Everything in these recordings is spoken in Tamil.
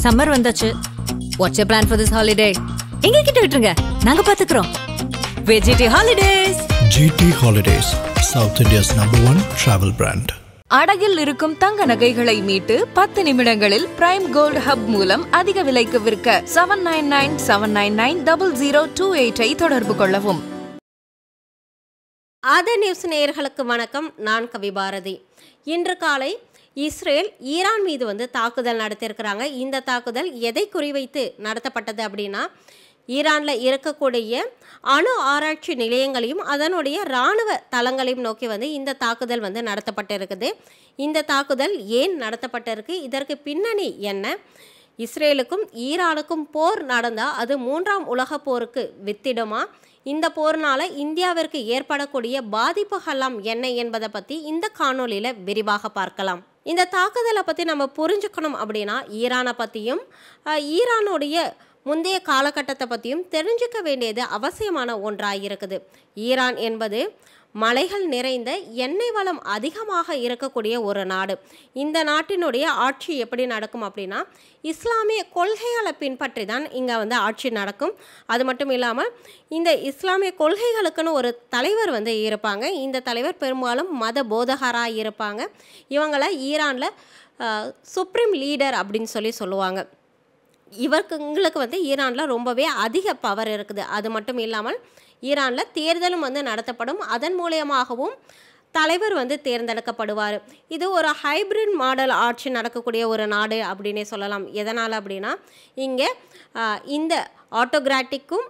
சம்மர் வந்தாச்சு. What's your plan for this holiday? எங்க கிட்ட விட்டுருங்க, நாங்க பாத்துக்கிறோம். VGT Holidays. GT Holidays, South India's #1 travel brand. அடகில் இருக்கும் தங்க நகைகளை மீட்டு 10 நிமிடங்களில் பிரைம் கோல்ட் ஹப் மூலம் அதிக விலைக்கு விற்க 7997990028 தொடர்பு கொள்ளவும். ஆதா நியூஸ் நேயர்களுக்கு வணக்கம். நான் கவிபாரதி. இன்று காலை இஸ்ரேல் ஈரான் மீது தாக்குதல் நடத்தியிருக்கிறாங்க. இந்த தாக்குதல் எதை குறிவைத்து நடத்தப்பட்டது அப்படின்னா, ஈரானில் இருக்கக்கூடிய அணு ஆராய்ச்சி நிலையங்களையும் அதனுடைய இராணுவ தளங்களையும் நோக்கி இந்த தாக்குதல் நடத்தப்பட்டிருக்குது. இந்த தாக்குதல் ஏன் நடத்தப்பட்டிருக்கு, இதற்கு பின்னணி என்ன, இஸ்ரேலுக்கும் ஈரானுக்கும் போர் நடந்தால் அது 3ஆம் உலகப் போருக்கு வித்திடுமா, இந்த போர்னால் இந்தியாவிற்கு ஏற்படக்கூடிய பாதிப்புகள்லாம் என்ன என்பதை பற்றி இந்த காணொலியில் விரிவாக பார்க்கலாம். இந்த தாக்குதலை பற்றி நம்ம புரிஞ்சுக்கணும் அப்படின்னா, ஈரானை பற்றியும் ஈரானுடைய முந்தைய காலகட்டத்தை பற்றியும் தெரிஞ்சுக்க வேண்டியது அவசியமான ஒன்றாக இருக்குது. ஈரான் என்பது மலைகள் நிறைந்த எண்ணெய் வளம் அதிகமாக இருக்கக்கூடிய ஒரு நாடு. இந்த நாட்டினுடைய ஆட்சி எப்படி நடக்கும் அப்படின்னா, இஸ்லாமிய கொள்கைகளை பின்பற்றி தான் இங்கே ஆட்சி நடக்கும். அது மட்டும் இல்லாமல் இந்த இஸ்லாமிய கொள்கைகளுக்குன்னு ஒரு தலைவர் இருப்பாங்க. இந்த தலைவர் பெரும்பாலும் மத போதகராக இருப்பாங்க. இவங்களை ஈரானில் சுப்ரீம் லீடர் அப்படின்னு சொல்லுவாங்க. இவங்களுக்கு ஈரானில் ரொம்பவே அதிக பவர் இருக்குது. அது மட்டும் இல்லாமல் ஈரானில் தேர்தலும் நடத்தப்படும். அதன் மூலமாகவும் தலைவர் தேர்ந்தெடுக்கப்படுவார். இது ஒரு ஹைப்ரிட் மாடல் ஆட்சி நடக்கக்கூடிய ஒரு நாடு அப்படின்னே சொல்லலாம். எதனால் அப்படின்னா, இங்கே இந்த ஆட்டோகிராட்டிக்கும்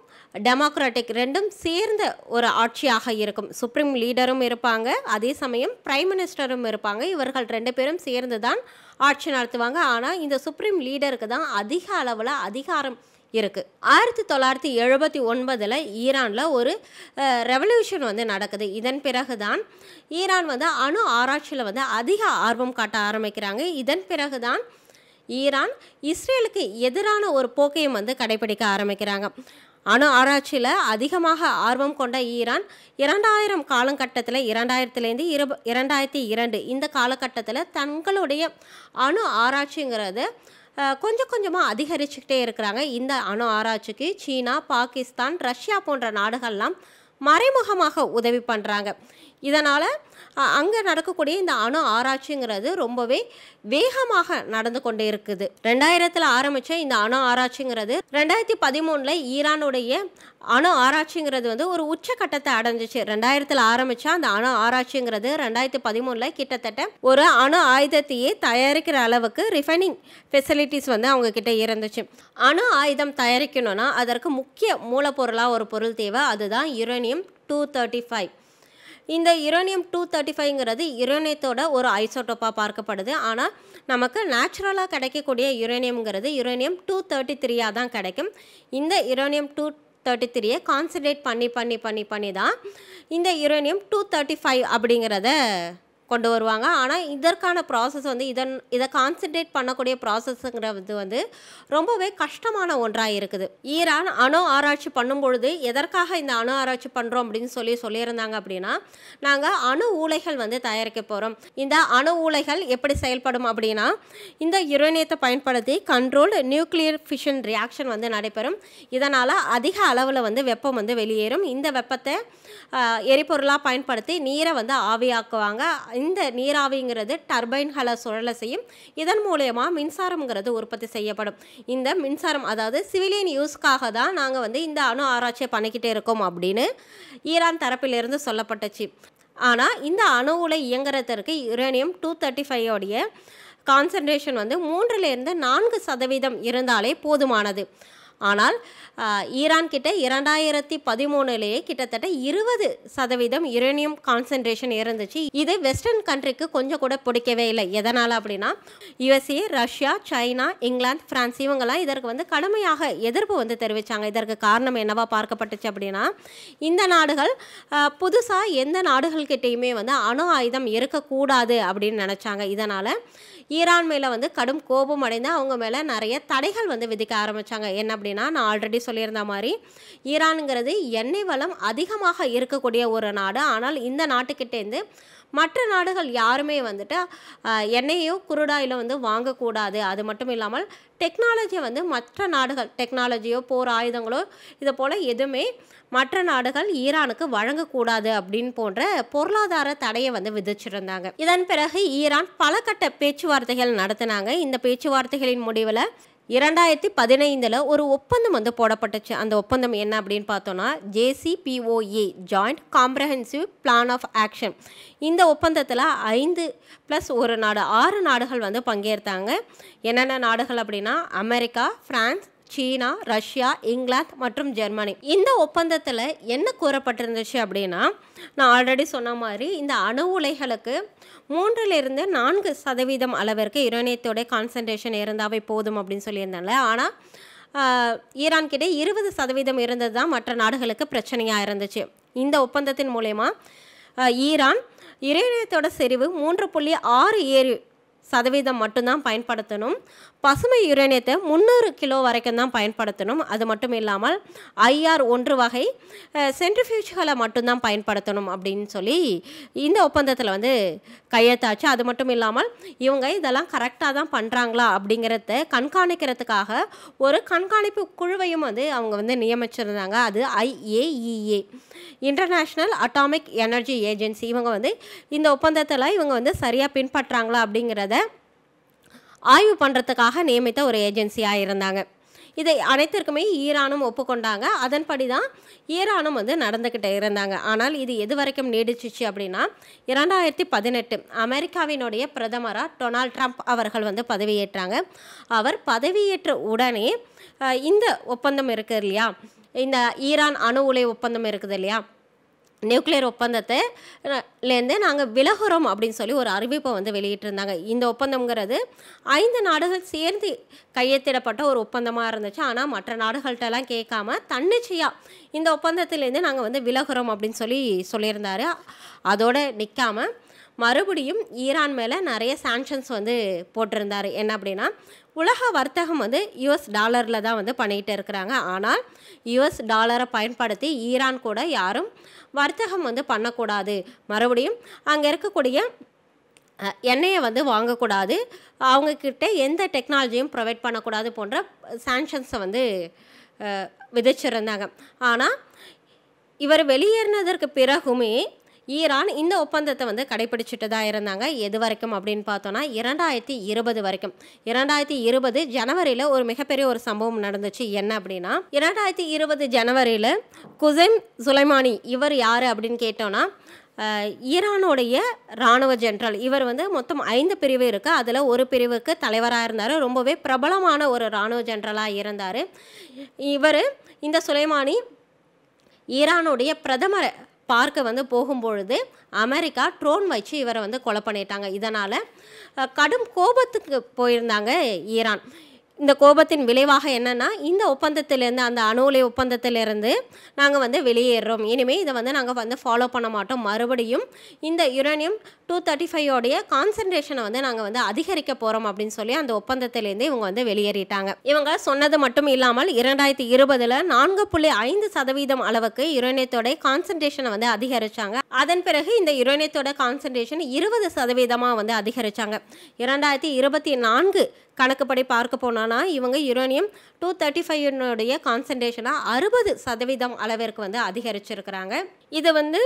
டெமோக்ராட்டிக் ரெண்டும் சேர்ந்த ஒரு ஆட்சியாக இருக்கும். சுப்ரீம் லீடரும் இருப்பாங்க, அதே சமயம் பிரைம் மினிஸ்டரும் இருப்பாங்க. இவர்கள் 2 பேரும் சேர்ந்து தான் ஆட்சி நடத்துவாங்க. ஆனால் இந்த சுப்ரீம் லீடருக்கு தான் அதிக அளவில் அதிகாரம் இருக்குது. 1979 ஈரானில் ஒரு ரெவல்யூஷன் நடக்குது. இதன் பிறகு தான் ஈரான் அணு ஆராய்ச்சியில் அதிக ஆர்வம் காட்ட ஆரம்பிக்கிறாங்க. இதன் பிறகு தான் ஈரான் இஸ்ரேலுக்கு எதிரான ஒரு போக்கையும் கடைபிடிக்க ஆரம்பிக்கிறாங்க. அணு ஆராய்ச்சியில் அதிகமாக ஆர்வம் கொண்ட ஈரான் 2000 காலகட்டத்தில் 2000லேருந்து 2002 இந்த காலகட்டத்தில் தங்களுடைய அணு ஆராய்ச்சிங்கிறத கொஞ்சம் கொஞ்சமாக அதிகரிச்சுக்கிட்டே இருக்கிறாங்க. இந்த அணு ஆராய்ச்சிக்கு சீனா, பாகிஸ்தான், ரஷ்யா போன்ற நாடுகள்லாம் மறைமுகமாக உதவி பண்ணுறாங்க. இதனால் அங்கே நடக்கக்கூடிய இந்த அணு ஆராய்ச்சிங்கிறது ரொம்பவே வேகமாக நடந்து கொண்டே இருக்குது. 2000 ஆரம்பித்த இந்த அணு ஆராய்ச்சிங்கிறது 2013 ஈரானுடைய அணு ஆராய்ச்சிங்கிறது ஒரு உச்சக்கட்டத்தை அடைஞ்சிச்சு. 2000 ஆரம்பித்தா அந்த அணு ஆராய்ச்சிங்கிறது 2013 கிட்டத்தட்ட ஒரு அணு ஆயுதத்தையே தயாரிக்கிற அளவுக்கு ரிஃபைனிங் ஃபெசிலிட்டிஸ் அவங்க கிட்ட இருந்துச்சு. அணு ஆயுதம் தயாரிக்கணும்னா அதற்கு முக்கிய மூலப்பொருளாக ஒரு பொருள் தேவை. அதுதான் யுரேனியம் 235. இந்த யுரேனியம் 235ங்கிறது யுரேனியத்தோட ஒரு ஐசோட்டோப்பாக பார்க்கப்படுது. ஆனால் நமக்கு நேச்சுரலாக கிடைக்கக்கூடிய யுரேனியம்ங்கிறது யுரேனியம் 233 தான் கிடைக்கும். இந்த யுரேனியம் 233 கான்சன்ட்ரேட் பண்ணி தான் இந்த யுரேனியம் 235 அப்படிங்கிறத கொண்டு வருவாங்க. ஆனால் இதற்கான ப்ராசஸ் இதை கான்சன்ட்ரேட் பண்ணக்கூடிய ப்ராசஸ்ங்கிறது ரொம்பவே கஷ்டமான ஒன்றாக இருக்குது. ஈரான் அணு ஆராய்ச்சி பண்ணும் பொழுது எதற்காக இந்த அணு ஆராய்ச்சி பண்ணுறோம் அப்படின்னு சொல்லியிருந்தாங்க அப்படின்னா, நாங்கள் அணு ஊளைகள் தயாரிக்க போகிறோம். இந்த அணு ஊளைகள் எப்படி செயல்படும் அப்படின்னா, இந்த யுரேனியத்தை பயன்படுத்தி கண்ட்ரோல்டு நியூக்ளியர் ஃபிஷன் ரியாக்ஷன் நடைபெறும். இதனால் அதிக அளவில் வெப்பம் வெளியேறும். இந்த வெப்பத்தை எரிபொருளாக பயன்படுத்தி நீரை ஆவியாக்குவாங்க. இந்த நீராவிங்கிறது டர்பைன்களை சுழல செய்யும். இதன் மூலயமா மின்சாரம்ங்கிறது உற்பத்தி செய்யப்படும். இந்த மின்சாரம் அதாவது சிவிலியன் யூஸ்க்காக தான் நாங்கள் இந்த அணு ஆராய்ச்சியை பண்ணிக்கிட்டே இருக்கோம் அப்படின்னு ஈரான் தரப்பிலிருந்து சொல்லப்பட்டுச்சு. ஆனால் இந்த அணு உலை இயங்குறதற்கு யுரேனியம் 235 கான்சன்ட்ரேஷன் 3லேருந்து 4% இருந்தாலே போதுமானது. ஆனால் ஈரான் கிட்ட 2013 கிட்டத்தட்ட 20% யுரேனியம் கான்சன்ட்ரேஷன் இருந்துச்சு. இது வெஸ்டர்ன் கண்ட்ரிக்கு கொஞ்சம் கூட பிடிக்கவே இல்லை. எதனால் அப்படின்னா, USA, Russia, China, England, France இவங்கெல்லாம் இதற்கு கடுமையாக எதிர்ப்பு தெரிவித்தாங்க. இதற்கு காரணம் என்னவா பார்க்கப்பட்டுச்சு அப்படின்னா, இந்த நாடுகள் புதுசாக எந்த நாடுகள்கிட்டையுமே அணு ஆயுதம் இருக்கக்கூடாது அப்படின்னு நினச்சாங்க. இதனால் ஈரான் மேலே கடும் கோபம் அடைந்து அவங்க மேலே நிறைய தடைகள் விதிக்க ஆரம்பித்தாங்க. என்ன அப்படின்னா, நான் ஆல்ரெடி சொல்லியிருந்த மாதிரி ஈரானுங்கிறது எண்ணெய் வளம் அதிகமாக இருக்கக்கூடிய ஒரு நாடு. ஆனால் இந்த நாட்டுக்கிட்டேருந்து மற்ற நாடுகள் யாருமே வந்துட்டு எண்ணெயோ குருடாயிலோ வந்து வாங்கக்கூடாது. அது மட்டும் இல்லாமல் டெக்னாலஜியை வந்து மற்ற நாடுகள் டெக்னாலஜியோ போர் ஆயுதங்களோ இதை போல் எதுவுமே மற்ற நாடுகள் ஈரானுக்கு வழங்கக்கூடாது அப்படின்னு போன்ற பொருளாதார தடையை வந்து விதிச்சிருந்தாங்க. இதன் பிறகு ஈரான் பல கட்ட பேச்சுவார்த்தைகள் நடத்தினாங்க. இந்த பேச்சுவார்த்தைகளின் முடிவில் 2015 ஒரு ஒப்பந்தம் வந்து போடப்பட்டுச்சு. அந்த ஒப்பந்தம் என்ன அப்படின்னு பார்த்தோன்னா JCPOA Joint Comprehensive Plan of Action. இந்த ஒப்பந்தத்தில் 5+1 நாடு 6 நாடுகள் வந்து பங்கேற்றாங்க. என்னென்ன நாடுகள் அப்படின்னா அமெரிக்கா, பிரான்ஸ், சீனா, ரஷ்யா, இங்கிலாந்து மற்றும் ஜெர்மனி. இந்த ஒப்பந்தத்தில் என்ன கூறப்பட்டிருந்துச்சு அப்படின்னா, நான் ஆல்ரெடி சொன்ன மாதிரி இந்த அணு உலைகளுக்கு 3-4% அளவிற்கு யுரேனியத்தோட கான்சன்ட்ரேஷன் இருந்தாவே போதும் அப்படின்னு சொல்லியிருந்தாங்க. ஆனால் ஈரான் கிட்டே 20% இருந்தது தான் மற்ற நாடுகளுக்கு பிரச்சனையாக இருந்துச்சு. இந்த ஒப்பந்தத்தின் மூலயமா ஈரான் யுரேனியத்தோட செறிவு 3.67% மட்டும்தான் பயன்படுத்தணும். பசுமை யுரேனியத்தை 300 கிலோ வரைக்கும் தான் பயன்படுத்தணும். அது மட்டும் இல்லாமல் IR-1 வகை சென்ட்ரிஃபியூஜ்களை மட்டும்தான் பயன்படுத்தணும் அப்படின்னு சொல்லி இந்த ஒப்பந்தத்தில் வந்து கையெழுத்தாச்சு. அது மட்டும் இல்லாமல் இவங்க இதெல்லாம் கரெக்டாக தான் பண்ணுறாங்களா அப்படிங்கிறத கண்காணிக்கிறதுக்காக ஒரு கண்காணிப்பு குழுவையும் வந்து அவங்க வந்து நியமிச்சிருந்தாங்க. அது IAEA, international atomic energy agency. இவங்க வந்து இந்த ஒப்பந்தத்தில் இவங்க வந்து சரியாக பின்பற்றாங்களா அப்படிங்கிறத ஆய்வு பண்ணுறதுக்காக நியமித்த ஒரு ஏஜென்சியாக இருந்தாங்க. இதை அனைத்திற்குமே ஈரானும் ஒப்புக்கொண்டாங்க. அதன்படி தான் ஈரானும் வந்து நடந்துக்கிட்டே இருந்தாங்க. ஆனால் இது எது வரைக்கும் நீடிச்சிச்சு அப்படின்னா 2018 அமெரிக்காவினுடைய பிரதமராக டொனால்ட் ட்ரம்ப் அவர்கள் வந்து பதவியேற்றாங்க. அவர் பதவியேற்ற உடனே இந்த ஒப்பந்தம் இருக்குது இல்லையா, இந்த ஈரான் அணு உலை ஒப்பந்தம் இருக்குது இல்லையா, நியூக்ளியர் ஒப்பந்தத்தைலேருந்து நாங்கள் விலகுறோம் அப்படின்னு சொல்லி ஒரு அறிவிப்பை வந்து வெளியிட்டிருந்தாங்க. இந்த ஒப்பந்தம்ங்கிறது 5 நாடுகள் சேர்ந்து கையெழுத்திடப்பட்ட ஒரு ஒப்பந்தமாக இருந்துச்சு. ஆனால் மற்ற நாடுகள்கிட்டலாம் கேட்காம தன்னிச்சையாக இந்த ஒப்பந்தத்திலேருந்து நாங்கள் வந்து விலகுறோம் அப்படின்னு சொல்லியிருந்தாரு. அதோடு நிற்காம மறுபடியும் ஈரான் மேலே நிறைய சாங்ஷன்ஸ் வந்து போட்டிருந்தார். என்ன அப்படின்னா, உலக வர்த்தகம் வந்து US டாலரில் தான் வந்து பண்ணிகிட்டு இருக்கிறாங்க. ஆனால் US டாலரை பயன்படுத்தி ஈரான் கூட யாரும் வர்த்தகம் வந்து பண்ணக்கூடாது, மறுபடியும் அங்கே இருக்கக்கூடிய எண்ணெயை வந்து வாங்கக்கூடாது, அவங்கக்கிட்ட எந்த டெக்னாலஜியும் ப்ரொவைட் பண்ணக்கூடாது போன்ற சாங்ஷன்ஸை வந்து விதிச்சிருந்தாங்க. ஆனால் இவர் வெளியேறினதற்கு பிறகுமே ஈரான் இந்த ஒப்பந்தத்தை வந்து கடைபிடிச்சிட்டு தான் இருந்தாங்க. எது வரைக்கும் அப்படின்னு பார்த்தோன்னா 2020 வரைக்கும். 2020 ஜனவரியில் ஒரு மிகப்பெரிய ஒரு சம்பவம் நடந்துச்சு. என்ன அப்படின்னா, 2020 ஜனவரியில் குசைம் சுலைமானி இவர் யார் அப்படின்னு கேட்டோன்னா, ஈரானுடைய இராணுவ ஜெனரல். இவர் வந்து மொத்தம் 5 பிரிவு இருக்குது. அதில் ஒரு பிரிவுக்கு தலைவராக இருந்தார். ரொம்பவே பிரபலமான ஒரு இராணுவ ஜெனரலாக இருந்தார். இந்த சுலைமானி ஈரானுடைய பிரதமரை பார்க்க வந்து போகும்பொழுது அமெரிக்கா ட்ரோன் வச்சு இவரை வந்து கொலை பண்ணிட்டாங்க. இதனால் கடும் கோபத்துக்கு போயிருந்தாங்க ஈரான். இந்த கோபத்தின் விளைவாக என்னென்னா, இந்த ஒப்பந்தத்திலேருந்து, அந்த அணு உலை ஒப்பந்தத்திலேருந்து நாங்கள் வந்து வெளியேறோம், இனிமேல் இதை வந்து நாங்கள் வந்து ஃபாலோ பண்ண மாட்டோம், மறுபடியும் இந்த யுரேனியம் 235 கான்சன்ட்ரேஷனை வந்து நாங்கள் வந்து அதிகரிக்க போகிறோம் அப்படின்னு சொல்லி அந்த ஒப்பந்தத்திலேருந்து இவங்க வந்து வெளியேறிட்டாங்க. இவங்க சொன்னது மட்டும் இல்லாமல் 2020 4.5% அளவுக்கு யுரேனியத்தோட கான்சன்ட்ரேஷனை வந்து அதிகரித்தாங்க. அதன் பிறகு இந்த யுரேனியத்தோட கான்சன்ட்ரேஷன் 20% வந்து அதிகரித்தாங்க. 2024 கணக்குப்படி பார்க்க போனோன்னா இவங்க யுரேனியம் 235 கான்சன்ட்ரேஷனை 60% அளவிற்கு வந்து அதிகரிச்சிருக்கிறாங்க. இது வந்து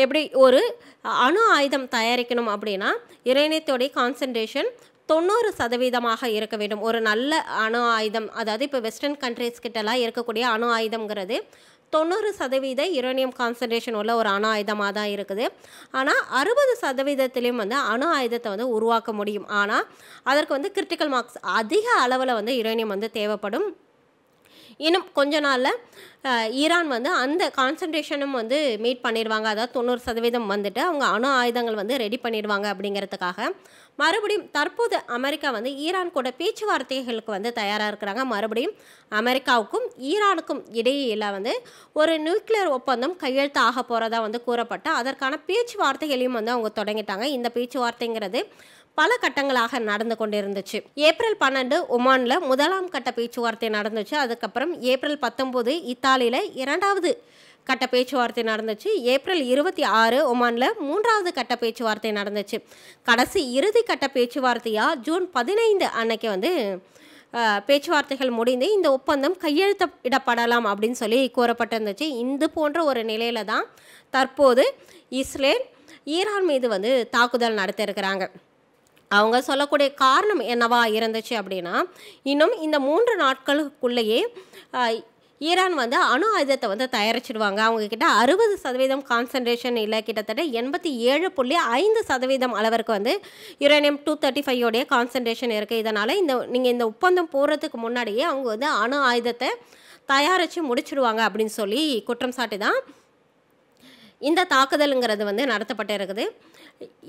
எப்படி ஒரு அணு ஆயுதம் தயாரிக்கணும் அப்படின்னா யுரேனியத்தோடைய கான்சன்ட்ரேஷன் 90% இருக்க வேண்டும். ஒரு நல்ல அணு ஆயுதம், அதாவது இப்போ வெஸ்டர்ன் கண்ட்ரீஸ் கிட்டலாம் இருக்கக்கூடிய அணு ஆயுதம்ங்கிறது 90% யுரேனியம் கான்சன்ட்ரேஷன் உள்ள ஒரு அணு ஆயுதமாக தான் இருக்குது. ஆனால் 60%லையும் வந்து அணு ஆயுதத்தை வந்து உருவாக்க முடியும். ஆனால் அதற்கு வந்து கிரிட்டிக்கல் மார்க்ஸ் அதிக அளவில் வந்து யுரேனியம் வந்து தேவைப்படும். இன்னும் கொஞ்ச நாளில் ஈரான் வந்து அந்த கான்சன்ட்ரேஷனும் வந்து மீட் பண்ணிடுவாங்க. அதாவது 90% வந்துட்டு அவங்க அணு ஆயுதங்கள் வந்து ரெடி பண்ணிடுவாங்க. அப்படிங்கிறதுக்காக மறுபடியும் தற்போது அமெரிக்கா வந்து ஈரான் கூட பேச்சுவார்த்தைகளுக்கு வந்து தயாராக இருக்கிறாங்க. மறுபடியும் அமெரிக்காவுக்கும் ஈரானுக்கும் இடையில வந்து ஒரு நியூக்ளியர் ஒப்பந்தம் கையெழுத்து ஆக போகிறதா வந்து கூறப்பட்ட அதற்கான பேச்சுவார்த்தைகளையும் வந்து அவங்க தொடங்கிட்டாங்க. இந்த பேச்சுவார்த்தைங்கிறது பல கட்டங்களாக நடந்து கொண்டிருந்துச்சு. ஏப்ரல் 12 ஒமானில் 1ஆம் கட்ட பேச்சுவார்த்தை நடந்துச்சு. அதுக்கப்புறம் ஏப்ரல் 19 இத்தாலியில் 2வது கட்ட பேச்சுவார்த்தை நடந்துச்சு. ஏப்ரல் 26 ஒமானில் 3வது கட்ட பேச்சுவார்த்தை நடந்துச்சு. கடைசி இறுதி கட்ட பேச்சுவார்த்தையாக ஜூன் 15 அன்னைக்கு வந்து பேச்சுவார்த்தைகள் முடிந்து இந்த ஒப்பந்தம் கையெழுத்திடப்படலாம் அப்படின்னு சொல்லி கூறப்பட்டிருந்துச்சு. இது போன்ற ஒரு நிலையில தான் தற்போது இஸ்ரேல் ஈரான் மீது வந்து தாக்குதல் நடத்தியிருக்கிறாங்க. அவங்க சொல்லக்கூடிய காரணம் என்னவா இருந்துச்சு அப்படின்னா, இன்னும் இந்த 3 நாட்களுக்குள்ளேயே ஈரான் வந்து அணு ஆயுதத்தை வந்து தயாரிச்சிடுவாங்க. அவங்கக்கிட்ட 60% கான்சன்ட்ரேஷன் இல்லை, கிட்டத்தட்ட 87.5% அளவிற்கு வந்து யுரேனியம் 235 கான்சன்ட்ரேஷன் இருக்குது. இதனால் நீங்கள் இந்த ஒப்பந்தம் போகிறதுக்கு முன்னாடியே அவங்க வந்து அணு ஆயுதத்தை தயாரித்து முடிச்சிடுவாங்க அப்படின்னு சொல்லி குற்றம் சாட்டி தான் இந்த தாக்குதலுங்கிறது வந்து நடத்தப்பட்டு இருக்குது.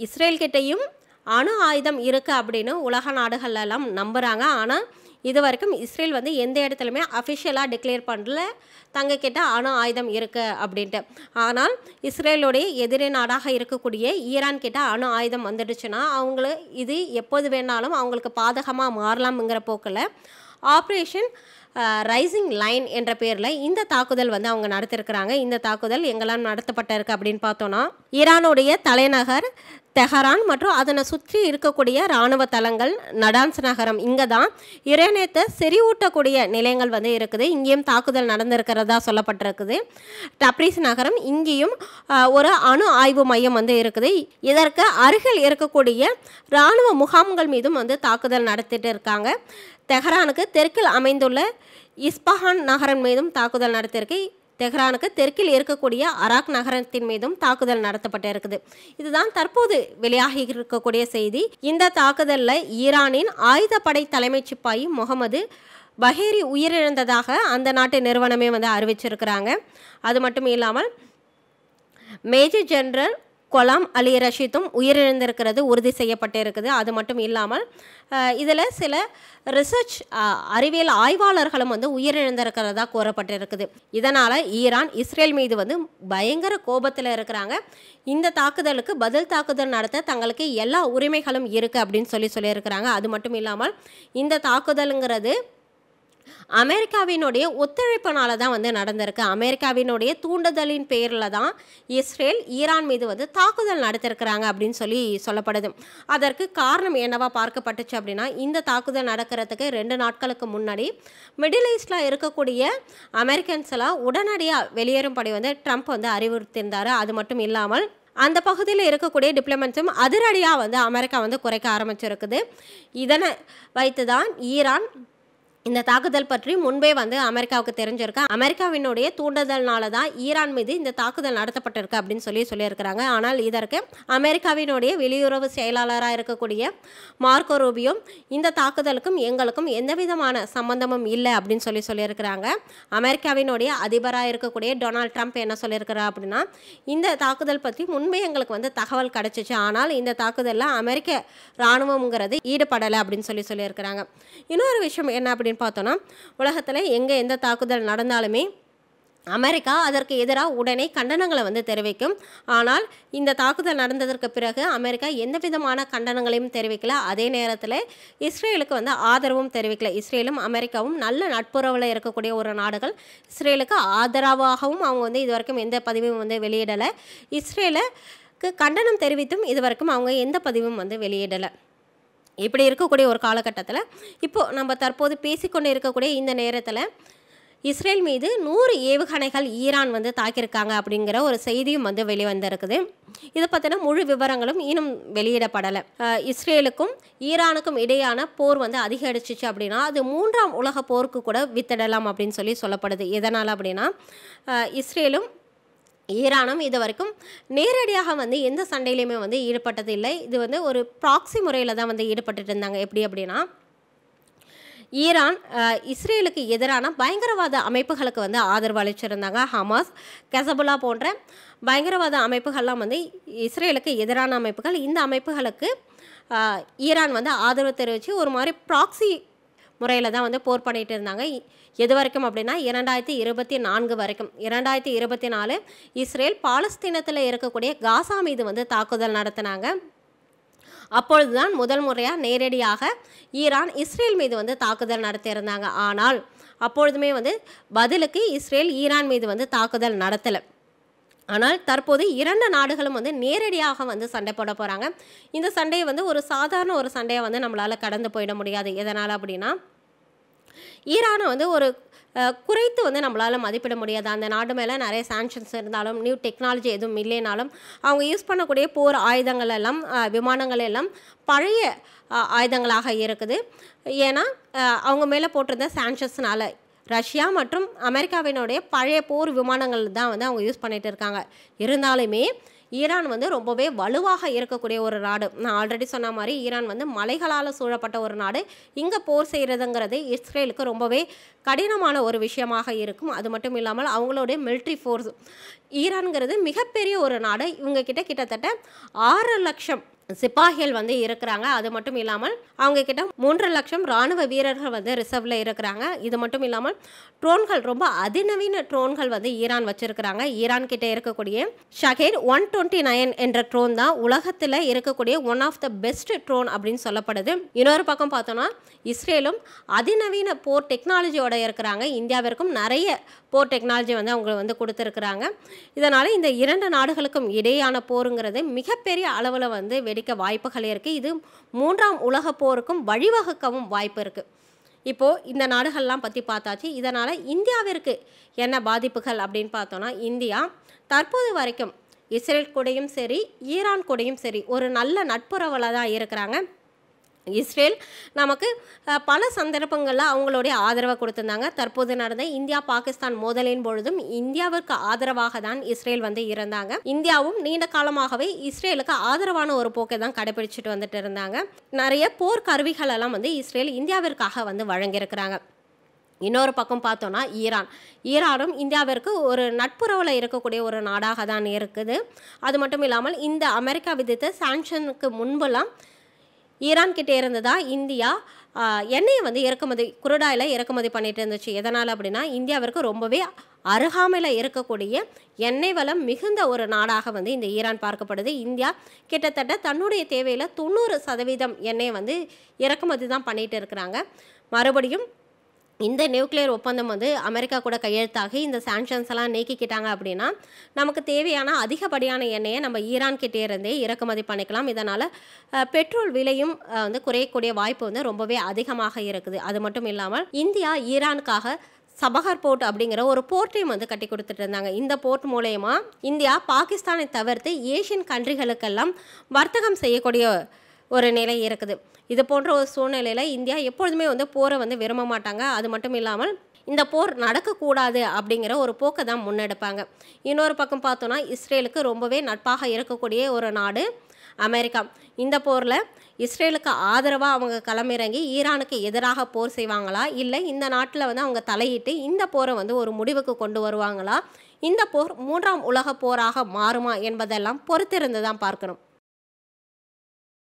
இஸ்ரேல் கிட்டேயும் அணு ஆயுதம் இருக்குது அப்படின்னு உலக நாடுகள்லாம் நம்புகிறாங்க. ஆனால் இது வரைக்கும் இஸ்ரேல் வந்து எந்த இடத்துலையுமே அஃபிஷியலாக டிக்ளேர் பண்ணல தங்கக்கிட்ட அணு ஆயுதம் இருக்குது அப்படின்ட்டு. ஆனால் இஸ்ரேலுடைய எதிரி நாடாக இருக்கக்கூடிய ஈரான் கிட்ட அணு ஆயுதம் வந்துடுச்சுன்னா இது எப்போது வேணாலும் அவங்களுக்கு பாதகமாக மாறலாம்ங்கிற போக்கில் ஆப்ரேஷன் ரைசிங் லைன் என்ற பேரில் இந்த தாக்குதல் வந்து அவங்க நடத்திருக்கிறாங்க. இந்த தாக்குதல் எங்கெல்லாம் நடத்தப்பட்டிருக்கு அப்படின்னு பார்த்தோன்னா, ஈரானுடைய தலைநகர் தெஹரான் மற்றும் அதனை சுற்றி இருக்கக்கூடிய இராணுவ தளங்கள், நடான்ஸ் நகரம், இங்கே தான் யுரேனியத்தை செறிவூட்டக்கூடிய நிலையங்கள் வந்து இருக்குது. இங்கேயும் தாக்குதல் நடந்திருக்கிறதா சொல்லப்பட்டிருக்குது. டப்ரிஸ் நகரம், இங்கேயும் ஒரு அணு ஆய்வு மையம் வந்து இருக்குது. இதற்கு அருகில் இருக்கக்கூடிய இராணுவ முகாம்கள் மீதும் வந்து தாக்குதல் நடத்திட்டு இருக்காங்க. தெஹரானுக்கு தெற்கில் அமைந்துள்ள இஸ்பஹான் நகரம் மீதும் தாக்குதல் நடத்தியிருக்கு. தெஹ்ரானுக்கு தெற்கில் இருக்கக்கூடிய அராக் நகரத்தின் மீதும் தாக்குதல் நடத்தப்பட்டு இருக்குது. இதுதான் தற்போது வெளியாகி இருக்கக்கூடிய செய்தி. இந்த தாக்குதலில் ஈரானின் ஆயுதப்படை தலைமை சிப்பாயி முகமது பஹேரி உயிரிழந்ததாக அந்த நாட்டு நிறுவனமே வந்து அறிவிச்சிருக்கிறாங்க. அது மட்டும் இல்லாமல் மேஜர் ஜெனரல் கொலாம் அலி ரஷீதும் உயிரிழந்திருக்கிறது உறுதி செய்யப்பட்டிருக்குது. அது மட்டும் இல்லாமல் இதில் சில ரிசர்ச் அறிவியல் ஆய்வாளர்களும் வந்து உயிரிழந்திருக்கிறதா கூறப்பட்டிருக்குது. இதனால் ஈரான் இஸ்ரேல் மீது வந்து பயங்கர கோபத்தில் இருக்கிறாங்க. இந்த தாக்குதலுக்கு பதில் தாக்குதல் நடத்த தங்களுக்கு எல்லா உரிமைகளும் இருக்குது அப்படின்னு சொல்லியிருக்கிறாங்க. அது மட்டும் இல்லாமல் இந்த தாக்குதலுங்கிறது அமெரிக்காவினுடைய ஒத்துழைப்பினால தான் வந்து நடந்திருக்கு. அமெரிக்காவினுடைய தூண்டுதலின் பேரில் தான் இஸ்ரேல் ஈரான் மீது வந்து தாக்குதல் நடத்திருக்கிறாங்க அப்படின்னு சொல்லப்படுது. அதற்கு காரணம் என்னவா பார்க்கப்பட்டுச்சு அப்படின்னா, இந்த தாக்குதல் நடக்கிறதுக்கு 2 நாட்களுக்கு முன்னாடி மிடில் ஈஸ்டில் இருக்கக்கூடிய அமெரிக்கன்ஸ் எல்லாம் உடனடியாக வெளியேறும்படி வந்து ட்ரம்ப் வந்து அறிவுறுத்தியிருந்தார். அது மட்டும் இல்லாமல் அந்த பகுதியில் இருக்கக்கூடிய டிப்ளமேட்ஸும் அதிரடியாக வந்து அமெரிக்கா வந்து குறைக்க ஆரம்பிச்சிருக்குது. இதனை வைத்து தான் ஈரான் இந்த தாக்குதல் பற்றி முன்பே வந்து அமெரிக்காவுக்கு தெரிஞ்சிருக்கு. அமெரிக்காவினுடைய தூண்டுதல்னால தான் ஈரான் மீது இந்த தாக்குதல் நடத்தப்பட்டிருக்கு அப்படின்னு சொல்லியிருக்கிறாங்க. ஆனால் இதற்கு அமெரிக்காவினுடைய வெளியுறவு செயலாளராக இருக்கக்கூடிய மார்க்கோ ரூபியோ இந்த தாக்குதலுக்கும் எங்களுக்கும் எந்த விதமான சம்பந்தமும் இல்லை அப்படின்னு சொல்லியிருக்கிறாங்க. அமெரிக்காவினுடைய அதிபராக இருக்கக்கூடிய டொனால்ட் ட்ரம்ப் என்ன சொல்லியிருக்கிறார் அப்படின்னா, இந்த தாக்குதல் பற்றி முன்பே எங்களுக்கு வந்து தகவல் கிடச்சிச்சு, ஆனால் இந்த தாக்குதலில் அமெரிக்க இராணுவங்கிறது ஈடுபடலை அப்படின்னு சொல்லியிருக்கிறாங்க. இன்னொரு விஷயம் என்ன அப்படின்னு பார்த்தோன்னா, உலகத்தில் எங்கே எந்த தாக்குதல் நடந்தாலுமே அமெரிக்கா அதற்கு எதிராக உடனே கண்டனங்களை வந்து தெரிவிக்கும். ஆனால் இந்த தாக்குதல் நடந்ததற்கு பிறகு அமெரிக்கா எந்த விதமான கண்டனங்களையும் தெரிவிக்கல. அதே நேரத்தில் இஸ்ரேலுக்கு வந்து ஆதரவும் தெரிவிக்கல. இஸ்ரேலும் அமெரிக்காவும் நல்ல நட்புறவில் இருக்கக்கூடிய ஒரு நாடுகள். இஸ்ரேலுக்கு ஆதரவாகவும் அவங்க வந்து இது வரைக்கும் எந்த பதிவும் வந்து வெளியிடலை. இஸ்ரேலுக்கு கண்டனம் தெரிவித்தும் இது வரைக்கும் அவங்க எந்த பதிவும் வந்து வெளியிடலை. இப்படி இருக்கக்கூடிய ஒரு காலகட்டத்தில் இப்போது நம்ம தற்போது பேசிக்கொண்டு இருக்கக்கூடிய இந்த நேரத்தில் இஸ்ரேல் மீது 100 ஏவுகணைகள் ஈரான் வந்து தாக்கியிருக்காங்க அப்படிங்கிற ஒரு செய்தியும் வந்து வெளிவந்திருக்குது. இதை பற்றின முழு விவரங்களும் இன்னும் வெளியிடப்படலை. இஸ்ரேலுக்கும் ஈரானுக்கும் இடையான போர் வந்து அதிகரிச்சிச்சு அப்படின்னா அது 3ஆம் உலக போருக்கு கூட வித்திடலாம் அப்படின்னு சொல்லப்படுது. எதனால் அப்படின்னா, இஸ்ரேலும் ஈரானும் இது வரைக்கும் நேரடியாக வந்து எந்த சண்டையிலையுமே வந்து ஈடுபட்டது இல்லை. இது வந்து ஒரு ப்ராக்சி முறையில் தான் வந்து ஈடுபட்டு இருந்தாங்க. எப்படி அப்படின்னா, ஈரான் இஸ்ரேலுக்கு எதிரான பயங்கரவாத அமைப்புகளுக்கு வந்து ஆதரவு அளிச்சிருந்தாங்க. ஹமாஸ், கெசபுல்லா போன்ற பயங்கரவாத அமைப்புகள்லாம் வந்து இஸ்ரேலுக்கு எதிரான அமைப்புகள். இந்த அமைப்புகளுக்கு ஈரான் வந்து ஆதரவு தெரிவித்து ஒரு மாதிரி ப்ராக்சி முறையில் தான் வந்து போர் பண்ணிகிட்டு இருந்தாங்க. எது வரைக்கும் அப்படின்னா 2024 வரைக்கும். 2024 இஸ்ரேல் பாலஸ்தீனத்தில் இருக்கக்கூடிய காசா மீது வந்து தாக்குதல் நடத்தினாங்க. அப்பொழுதுதான் முதல் முறையாக நேரடியாக ஈரான் இஸ்ரேல் மீது வந்து தாக்குதல் நடத்தியிருந்தாங்க. ஆனால் அப்பொழுதுமே வந்து பதிலுக்கு இஸ்ரேல் ஈரான் மீது வந்து தாக்குதல் நடத்தலை. ஆனால் தற்போது 2 நாடுகளும் வந்து நேரடியாக வந்து சண்டை போட போகிறாங்க. இந்த சண்டையை வந்து ஒரு சாதாரண ஒரு சண்டையை வந்து நம்மளால் கடந்து போயிட முடியாது. எதனால் அப்படின்னா ஈரானை வந்து ஒரு குறைத்து வந்து நம்மளால் மதிப்பிட முடியாது. அந்த நாடு மேலே நிறைய சாங்ஷன்ஸ் இருந்தாலும், நியூ டெக்னாலஜி எதுவும் இல்லைனாலும், அவங்க யூஸ் பண்ணக்கூடிய போர் ஆயுதங்கள் எல்லாம் விமானங்கள் எல்லாம் பழைய ஆயுதங்களாக இருக்குது. ஏன்னா அவங்க மேலே போட்டிருந்த சாங்ஷன்ஸ்னால ரஷ்யா மற்றும் அமெரிக்காவினுடைய பழைய போர் விமானங்கள் தான் வந்து அவங்க யூஸ் பண்ணிட்டு இருக்காங்க. இருந்தாலுமே ஈரான் வந்து ரொம்பவே வலுவாக இருக்கக்கூடிய ஒரு நாடு. நான் ஆல்ரெடி சொன்ன மாதிரி ஈரான் வந்து மலைகளால் சூழப்பட்ட ஒரு நாடு. இங்கே போர் செய்கிறதுங்கிறது இஸ்ரேலுக்கு ரொம்பவே கடினமான ஒரு விஷயமாக இருக்கும். அது மட்டும் இல்லாமல் அவங்களுடைய மிலிட்ரி ஃபோர்ஸ், ஈரான்கிறது மிகப்பெரிய ஒரு நாடு. இவங்க கிட்டத்தட்ட 6 லட்சம் சிப்பாய்கள் வந்து இருக்கிறாங்க. அது மட்டும் இல்லாமல் அவங்க கிட்ட 3 லட்சம் இராணுவ வீரர்கள் வந்து ரிசர்வ்ல இருக்கிறாங்க. இது மட்டும் இல்லாமல் ட்ரோன்கள், ரொம்ப அதிநவீன ட்ரோன்கள் வந்து ஈரான் வச்சிருக்கிறாங்க. ஈரான் கிட்ட இருக்கக்கூடிய ஷஹேட் 129 என்ற ட்ரோன் தான் உலகத்தில் இருக்கக்கூடிய one of the best drone அப்படின்னு சொல்லப்படுது. இன்னொரு பக்கம் பார்த்தோன்னா இஸ்ரேலும் அதிநவீன போர் டெக்னாலஜியோட இருக்கிறாங்க. இந்தியாவிற்கும் நிறைய போர் டெக்னாலஜி வந்து அவங்க வந்து கொடுத்துருக்குறாங்க. இதனால் இந்த 2 நாடுகளுக்கும் இடையான போருங்கிறது மிகப்பெரிய அளவில் வந்து வெடிக்க வாய்ப்புகள் இருக்குது. இது 3ஆம் உலக போருக்கும் வழிவகுக்கவும் வாய்ப்பு இருக்குது. இப்போது இந்த நாடுகள்லாம் பற்றி பார்த்தாச்சு. இதனால் இந்தியாவிற்கு என்ன பாதிப்புகள் அப்படின்னு பார்த்தோன்னா, இந்தியா தற்போது வரைக்கும் இஸ்ரேல் கூடயும் சரி, ஈரான் கூடயும் சரி ஒரு நல்ல நட்புறவில் தான் இருக்கிறாங்க. இஸ்ரேல் நமக்கு பல சந்தர்ப்பங்களில் அவங்களுடைய ஆதரவை கொடுத்துருந்தாங்க. தற்போது நடந்த இந்தியா பாகிஸ்தான் மோதலின் பொழுதும் இந்தியாவிற்கு ஆதரவாக தான் இஸ்ரேல் வந்து இருந்தாங்க. இந்தியாவும் நீண்ட காலமாகவே இஸ்ரேலுக்கு ஆதரவான ஒரு போக்கை தான் கடைபிடிச்சிட்டு வந்துட்டு இருந்தாங்க. நிறைய போர் கருவிகள் எல்லாம் வந்து இஸ்ரேல் இந்தியாவிற்காக வந்து வழங்கியிருக்கிறாங்க. இன்னொரு பக்கம் பார்த்தோன்னா ஈரானும் இந்தியாவிற்கு ஒரு நட்புறவில் இருக்கக்கூடிய ஒரு நாடாக தான் இருக்குது. அது மட்டும் இல்லாமல் இந்த அமெரிக்கா விதித்த சாங்ஷனுக்கு முன்பெல்லாம் ஈரான் கிட்டே இருந்து தான் இந்தியா எண்ணெயை வந்து குருடாயில் இறக்குமதி பண்ணிட்டு இருந்துச்சு. எதனால் அப்படின்னா இந்தியாவிற்கு ரொம்பவே அருகாமையில் இருக்கக்கூடிய எண்ணெய் வளம் மிகுந்த ஒரு நாடாக வந்து இந்த ஈரான் பார்க்கப்படுது. இந்தியா கிட்டத்தட்ட தன்னுடைய தேவையில் 90% எண்ணெயை வந்து இறக்குமதி தான் பண்ணிட்டு இருக்கிறாங்க. மறுபடியும் இந்த நியூக்ளியர் ஒப்பந்தம் வந்து அமெரிக்கா கூட கையெழுத்தாகி இந்த சாங்ஷன்ஸ் எல்லாம் நீக்கிக்கிட்டாங்க அப்படின்னா நமக்கு தேவையான அதிகப்படியான எண்ணெயை நம்ம ஈரான் கிட்டே இருந்தே இறக்குமதி பண்ணிக்கலாம். இதனால் பெட்ரோல் விலையும் வந்து குறையக்கூடிய வாய்ப்பு வந்து ரொம்பவே அதிகமாக இருக்குது. அது மட்டும் இல்லாமல் இந்தியா ஈரானுக்காக சபஹர் போர்ட் அப்படிங்கிற ஒரு போர்ட்டையும் வந்து கட்டி கொடுத்துட்டு இருந்தாங்க. இந்த போர்ட் மூலயமா இந்தியா பாகிஸ்தானை தவிர்த்து ஏஷியன் கண்ட்ரிகளுக்கெல்லாம் வர்த்தகம் செய்யக்கூடிய ஒரு நிலை இருக்குது. இது போன்ற ஒரு சூழ்நிலையில் இந்தியா எப்பொழுதுமே வந்து போரை வந்து விரும்ப மாட்டாங்க. அது மட்டும் இல்லாமல் இந்த போர் நடக்கக்கூடாது அப்படிங்கிற ஒரு போக்கை தான் முன்னெடுப்பாங்க. இன்னொரு பக்கம் பார்த்தோன்னா இஸ்ரேலுக்கு ரொம்பவே நட்பாக இருக்கக்கூடிய ஒரு நாடு அமெரிக்கா. இந்த போரில் இஸ்ரேலுக்கு ஆதரவாக அவங்க களமிறங்கி ஈரானுக்கு எதிராக போர் செய்வாங்களா, இல்லை இந்த நாட்டில் வந்து அவங்க தலையிட்டு இந்த போரை வந்து ஒரு முடிவுக்கு கொண்டு வருவாங்களா, இந்த போர் 3ஆம் உலக போராக மாறுமா என்பதெல்லாம் பொறுத்திருந்து தான் பார்க்கணும்.